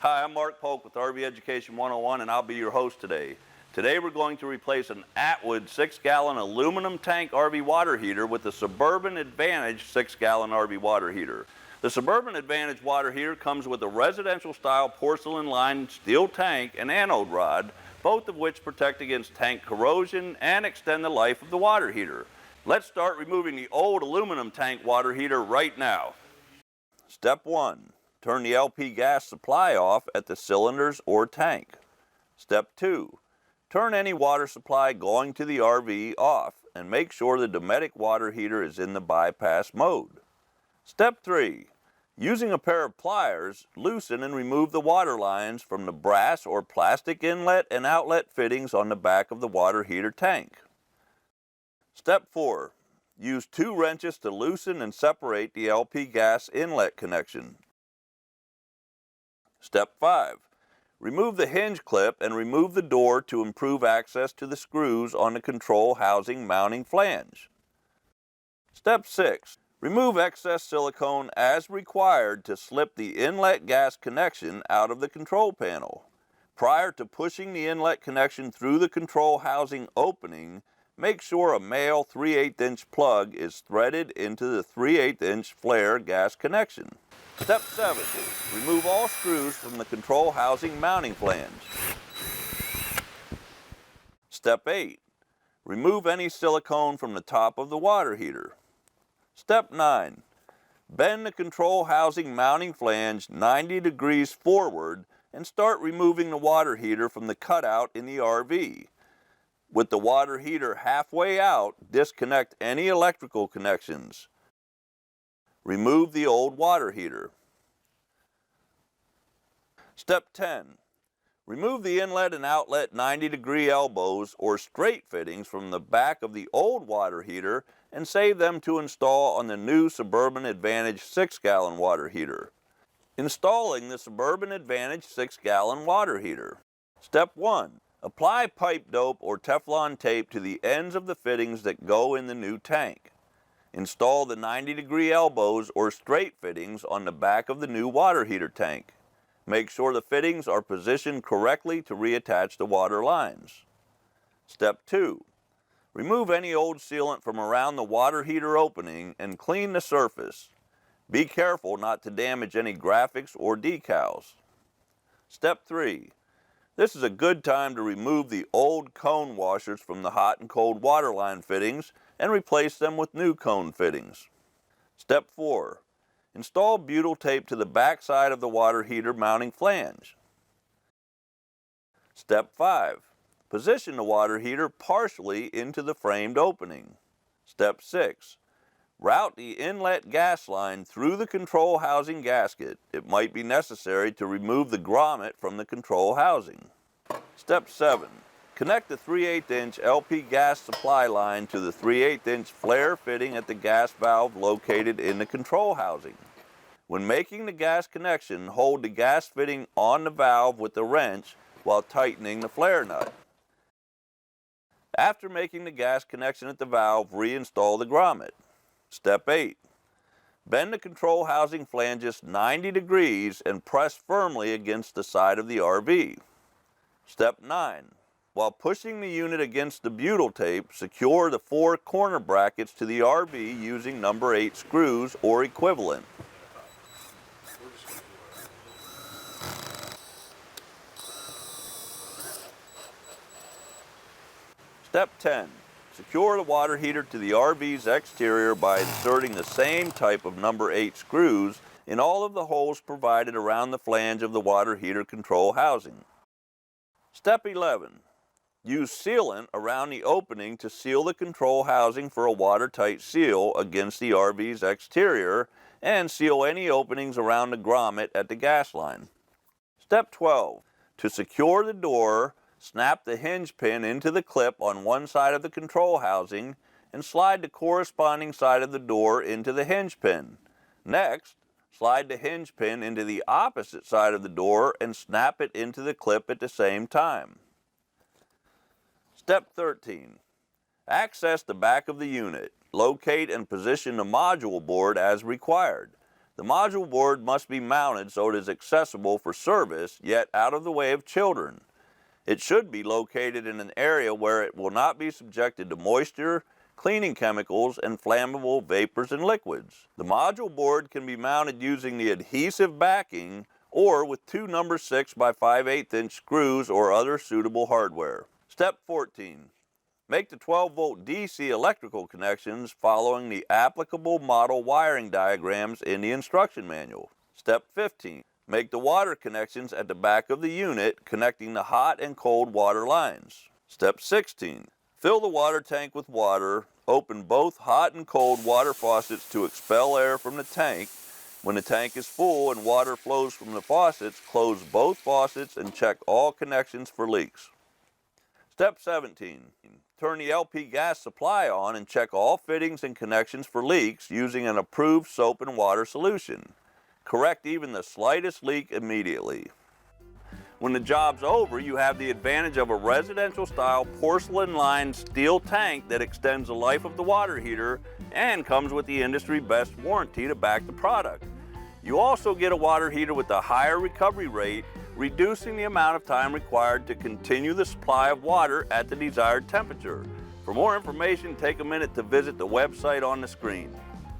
Hi, I'm Mark Polk with RV Education 101 and I'll be your host today. Today we're going to replace an Atwood 6-gallon aluminum tank RV water heater with the Suburban Advantage 6-gallon RV water heater. The Suburban Advantage water heater comes with a residential style porcelain-lined steel tank and anode rod, both of which protect against tank corrosion and extend the life of the water heater. Let's start removing the old aluminum tank water heater right now. Step 1. Turn the LP gas supply off at the cylinders or tank. Step 2. Turn any water supply going to the RV off and make sure the Dometic water heater is in the bypass mode. Step 3. Using a pair of pliers, loosen and remove the water lines from the brass or plastic inlet and outlet fittings on the back of the water heater tank. Step 4. Use 2 wrenches to loosen and separate the LP gas inlet connection. Step 5. Remove the hinge clip and remove the door to improve access to the screws on the control housing mounting flange. Step 6. Remove excess silicone as required to slip the inlet gas connection out of the control panel. Prior to pushing the inlet connection through the control housing opening, make sure a male 3/8" plug is threaded into the 3/8" flare gas connection. Step 7. Remove all screws from the control housing mounting flange. Step 8. Remove any silicone from the top of the water heater. Step 9. Bend the control housing mounting flange 90 degrees forward and start removing the water heater from the cutout in the RV. With the water heater halfway out, disconnect any electrical connections. Remove the old water heater. Step 10. Remove the inlet and outlet 90-degree elbows or straight fittings from the back of the old water heater and save them to install on the new Suburban Advantage 6-gallon water heater. Installing the Suburban Advantage 6-gallon water heater. Step 1. Apply pipe dope or Teflon tape to the ends of the fittings that go in the new tank. Install the 90-degree elbows or straight fittings on the back of the new water heater tank. Make sure the fittings are positioned correctly to reattach the water lines. Step 2. Remove any old sealant from around the water heater opening and clean the surface. Be careful not to damage any graphics or decals. Step 3. This is a good time to remove the old cone washers from the hot and cold water line fittings and replace them with new cone fittings. Step 4. Install butyl tape to the back side of the water heater mounting flange. Step 5. Position the water heater partially into the framed opening. Step 6. Route the inlet gas line through the control housing gasket. It might be necessary to remove the grommet from the control housing. Step 7. Connect the 3/8" LP gas supply line to the 3/8" flare fitting at the gas valve located in the control housing. When making the gas connection, hold the gas fitting on the valve with the wrench while tightening the flare nut. After making the gas connection at the valve, reinstall the grommet. Step 8. Bend the control housing flanges 90 degrees and press firmly against the side of the RV. Step 9. While pushing the unit against the butyl tape, secure the 4 corner brackets to the RV using number 8 screws or equivalent. Step 10. Secure the water heater to the RV's exterior by inserting the same type of number 8 screws in all of the holes provided around the flange of the water heater control housing. Step 11. Use sealant around the opening to seal the control housing for a watertight seal against the RV's exterior and seal any openings around the grommet at the gas line. Step 12. To secure the door, snap the hinge pin into the clip on one side of the control housing and slide the corresponding side of the door into the hinge pin. Next, slide the hinge pin into the opposite side of the door and snap it into the clip at the same time. Step 13. Access the back of the unit. Locate and position the module board as required. The module board must be mounted so it is accessible for service, yet out of the way of children. It should be located in an area where it will not be subjected to moisture, cleaning chemicals, and flammable vapors and liquids. The module board can be mounted using the adhesive backing or with two number 6 by 5/8 inch screws or other suitable hardware. Step 14. Make the 12-volt DC electrical connections following the applicable model wiring diagrams in the instruction manual. Step 15. Make the water connections at the back of the unit, connecting the hot and cold water lines. Step 16. Fill the water tank with water. Open both hot and cold water faucets to expel air from the tank. When the tank is full and water flows from the faucets, close both faucets and check all connections for leaks. Step 17. Turn the LP gas supply on and check all fittings and connections for leaks using an approved soap and water solution. Correct even the slightest leak immediately. When the job's over, you have the advantage of a residential-style porcelain-lined steel tank that extends the life of the water heater and comes with the industry-best warranty to back the product. You also get a water heater with a higher recovery rate, reducing the amount of time required to continue the supply of water at the desired temperature. For more information, take a minute to visit the website on the screen.